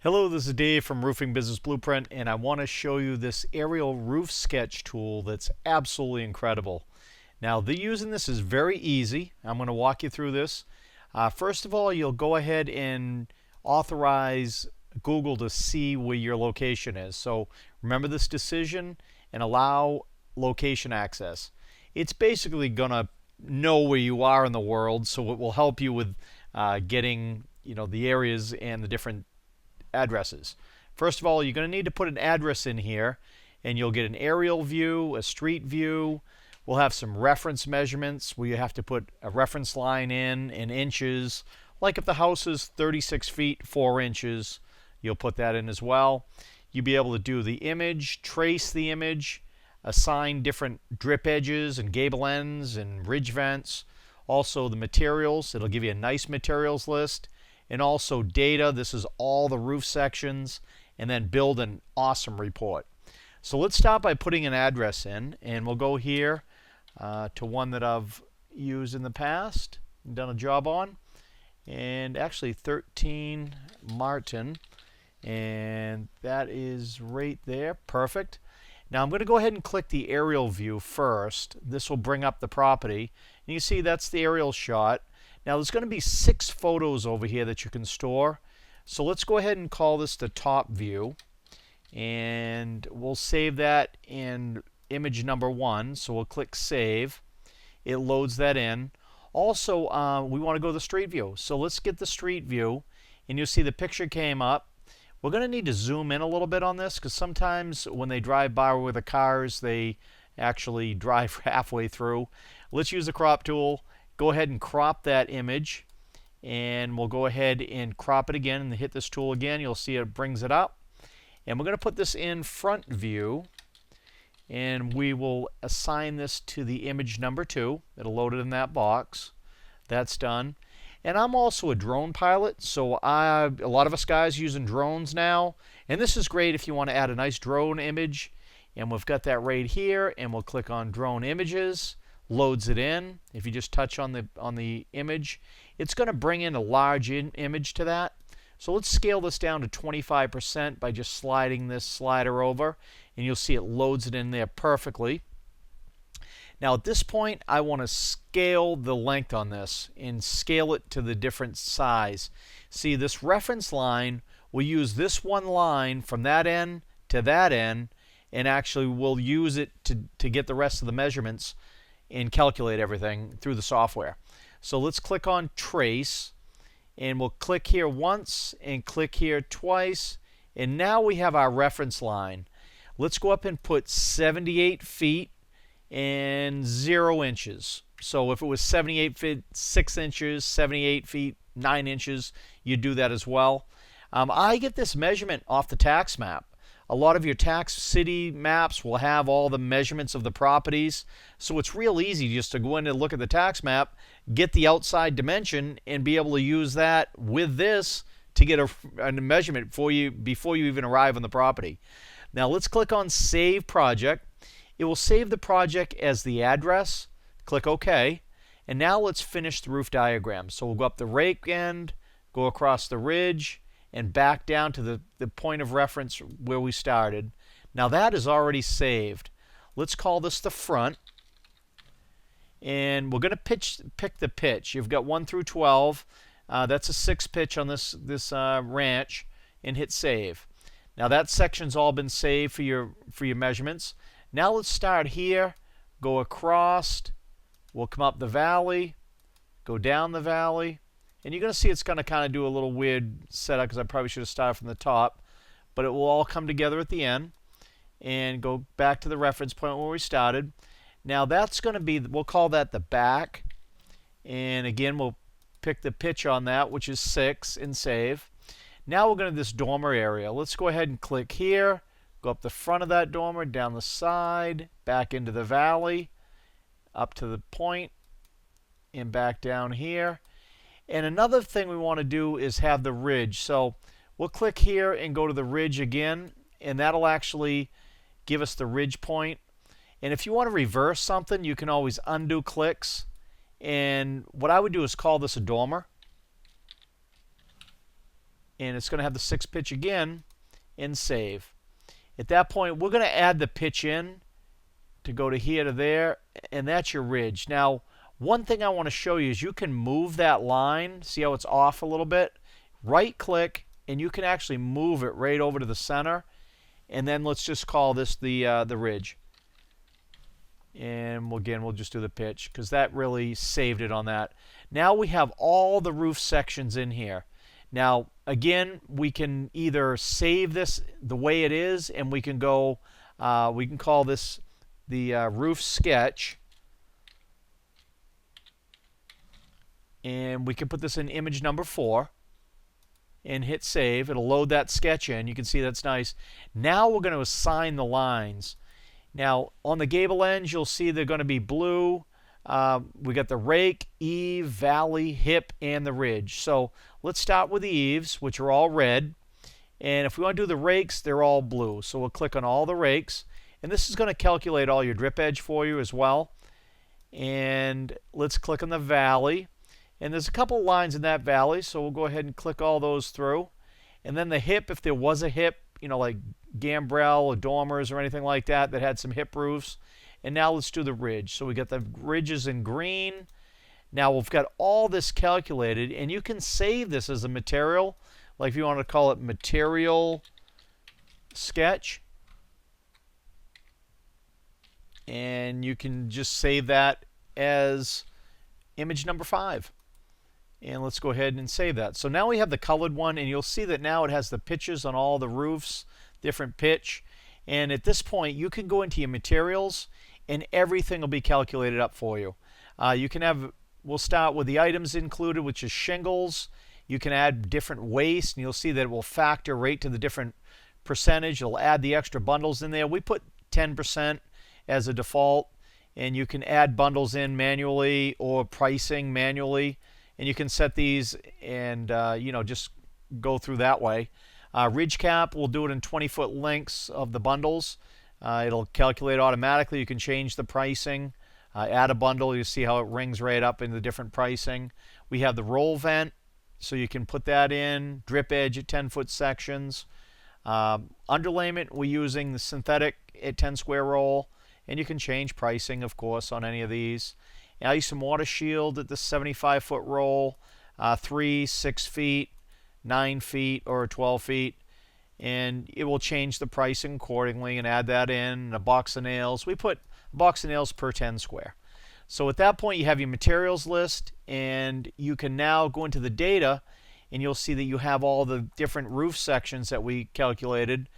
Hello, this is Dave from Roofing Business Blueprint, and I want to show you this aerial roof sketch tool that's absolutely incredible. Now, using this is very easy. I'm going to walk you through this. First of all, you'll go ahead and authorize Google to see where your location is. So remember this decision and allow location access. It's basically going to know where you are in the world, so it will help you with getting the areas and the different addresses. First of all, you're going to need to put an address in here, and you'll get an aerial view, a street view. We'll have some reference measurements where you have to put a reference line in inches. Like if the house is 36 feet 4 inches, you'll put that in as well. You'll be able to do the image, trace the image, assign different drip edges and gable ends and ridge vents. Also the materials, it'll give you a nice materials list. And also data, this is all the roof sections, and then build an awesome report. So let's start by putting an address in, and we'll go here to one that I've used in the past and done a job on, and actually 13 Martin, and that is right there, perfect. Now I'm going to go ahead and click the aerial view first. This will bring up the property, and you see that's the aerial shot. Now there's going to be 6 photos over here that you can store. So let's go ahead and call this the top view. And we'll save that in image number 1. So we'll click save. It loads that in. Also, we want to go to the street view. So let's get the street view. And you'll see the picture came up. We're going to need to zoom in a little bit on this because sometimes when they drive by with the cars, they actually drive halfway through. Let's use the crop tool. Go ahead and crop that image, and we'll go ahead and crop it again and hit this tool again. You'll see it brings it up, and we're going to put this in front view, and we will assign this to the image number 2. It'll load it in that box. That's done. And I'm also a drone pilot, so a lot of us guys using drones now, and this is great if you want to add a nice drone image. And we've got that right here, and we'll click on drone images. Loads it in. If you just touch on the image, it's going to bring in a large image to that. So let's scale this down to 25% by just sliding this slider over, and you'll see it loads it in there perfectly. Now at this point, I want to scale the length on this and scale it to the different size. See, this reference line will use this one line from that end to that end, and actually we'll use it to get the rest of the measurements and calculate everything through the software. So let's click on trace, and we'll click here once and click here twice, and now we have our reference line. Let's go up and put 78 feet and 0 inches. So if it was 78 feet 6 inches, 78 feet 9 inches, you do that as well. I get this measurement off the tax map. A lot of your tax city maps will have all the measurements of the properties. So it's real easy just to go in and look at the tax map, get the outside dimension, and be able to use that with this to get a measurement for you before you even arrive on the property. Now let's click on Save Project. It will save the project as the address. Click OK. And now let's finish the roof diagram. So we'll go up the rake end, go across the ridge, and back down to the point of reference where we started. Now that is already saved. Let's call this the front. And we're going to pick the pitch. You've got 1 through 12. That's a 6 pitch on this ranch, and hit save. Now that section's all been saved for your measurements. Now let's start here, go across, we'll come up the valley, go down the valley, and you're going to see it's going to kind of do a little weird setup because I probably should have started from the top, but it will all come together at the end and go back to the reference point where we started. Now that's going to be, we'll call that the back, and again we'll pick the pitch on that, which is 6, and save. Now we're going to this dormer area. Let's go ahead and click here, go up the front of that dormer, down the side, back into the valley, up to the point, and back down here. And another thing we want to do is have the ridge. So we'll click here and go to the ridge again, and that'll actually give us the ridge point. And if you want to reverse something, you can always undo clicks. And what I would do is call this a dormer. and it's going to have the 6 pitch again, and save. At that point, we're going to add the pitch in to go to here to there, and that's your ridge. Now, one thing I want to show you is you can move that line. See how it's off a little bit? Right click, and you can actually move it right over to the center. And then let's just call this the ridge. And again, we'll just do the pitch because that really saved it on that. Now we have all the roof sections in here. Now, again, we can either save this the way it is, and we can go, we can call this the roof sketch. And we can put this in image number 4 and hit save. It'll load that sketch in. You can see that's nice. Now we're going to assign the lines. Now, on the gable ends, you'll see they're going to be blue. We got the rake, eave, valley, hip, and the ridge. So let's start with the eaves, which are all red. And if we want to do the rakes, they're all blue. So we'll click on all the rakes. And this is going to calculate all your drip edge for you as well. And let's click on the valley. And there's a couple lines in that valley, so we'll go ahead and click all those through. And then the hip, if there was a hip, you know, like Gambrel or Dormers or anything like that that had some hip roofs. And now let's do the ridge. So we got the ridges in green. Now we've got all this calculated, and you can save this as a material, like if you want to call it material sketch. And you can just save that as image number 5. And let's go ahead and save that. So now we have the colored one, and you'll see that now it has the pitches on all the roofs, different pitch. And at this point, you can go into your materials, and everything will be calculated up for you. You can have, we'll start with the items included, which is shingles. You can add different waste, and you'll see that it will factor right to the different percentage. It'll add the extra bundles in there. We put 10% as a default, and you can add bundles in manually or pricing manually. And you can set these and you know, just go through that way. Ridge cap, we'll do it in 20-foot lengths of the bundles. It'll calculate automatically. You can change the pricing. Add a bundle, you see how it rings right up in the different pricing. We have the roll vent, so you can put that in. Drip edge at 10-foot sections. Underlayment, we're using the synthetic at 10 square roll. And you can change pricing, of course, on any of these. Ice and water shield at the 75-foot roll, 3, 6 feet, 9 feet, or 12 feet. And it will change the pricing accordingly and add that in. A box of nails. We put a box of nails per 10 square. So at that point, you have your materials list, and you can now go into the data, and you'll see that you have all the different roof sections that we calculated.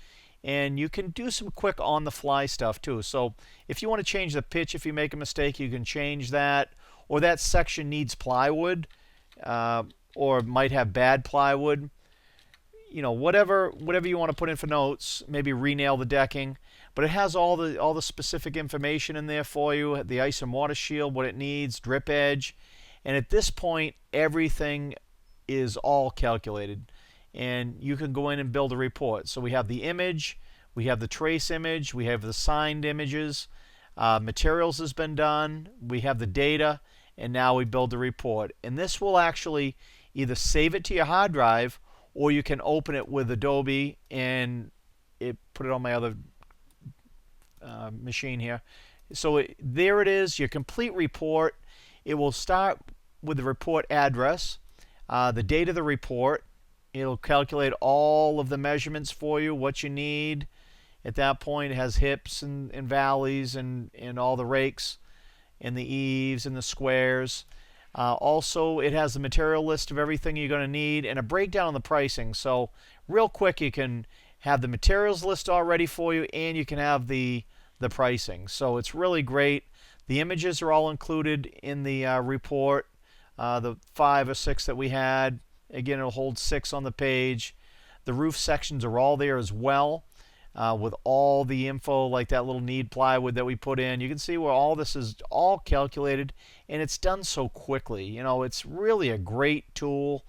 And you can do some quick on-the-fly stuff too. So if you want to change the pitch, if you make a mistake, you can change that. Or that section needs plywood, or might have bad plywood. You know, whatever you want to put in for notes. Maybe re-nail the decking. But it has all the specific information in there for you. The ice and water shield, what it needs, drip edge, and at this point, everything is all calculated. And you can go in and build a report. So we have the image, we have the trace image, we have the signed images, materials has been done, we have the data, and now we build the report. And this will actually either save it to your hard drive, or you can open it with Adobe and put it on my other machine here. So there it is, your complete report. It will start with the report address, the date of the report. It'll calculate all of the measurements for you, what you need. At that point, it has hips and valleys and all the rakes and the eaves and the squares. Also, it has the material list of everything you're going to need and a breakdown on the pricing. So real quick, you can have the materials list all ready for you, and you can have the pricing. So it's really great. The images are all included in the report, the 5 or 6 that we had. Again, it'll hold 6 on the page. The roof sections are all there as well, with all the info, like that little need plywood that we put in. You can see where all this is all calculated, and it's done so quickly. You know, it's really a great tool,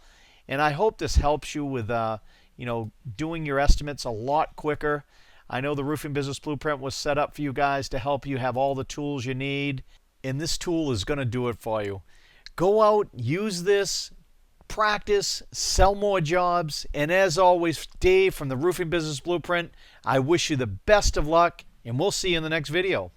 and I hope this helps you with you know, doing your estimates a lot quicker. I know the Roofing Business Blueprint was set up for you guys to help you have all the tools you need, and this tool is going to do it for you. Go out, use this, practice, sell more jobs, and as always, Dave from the Roofing Business Blueprint, I wish you the best of luck, and we'll see you in the next video.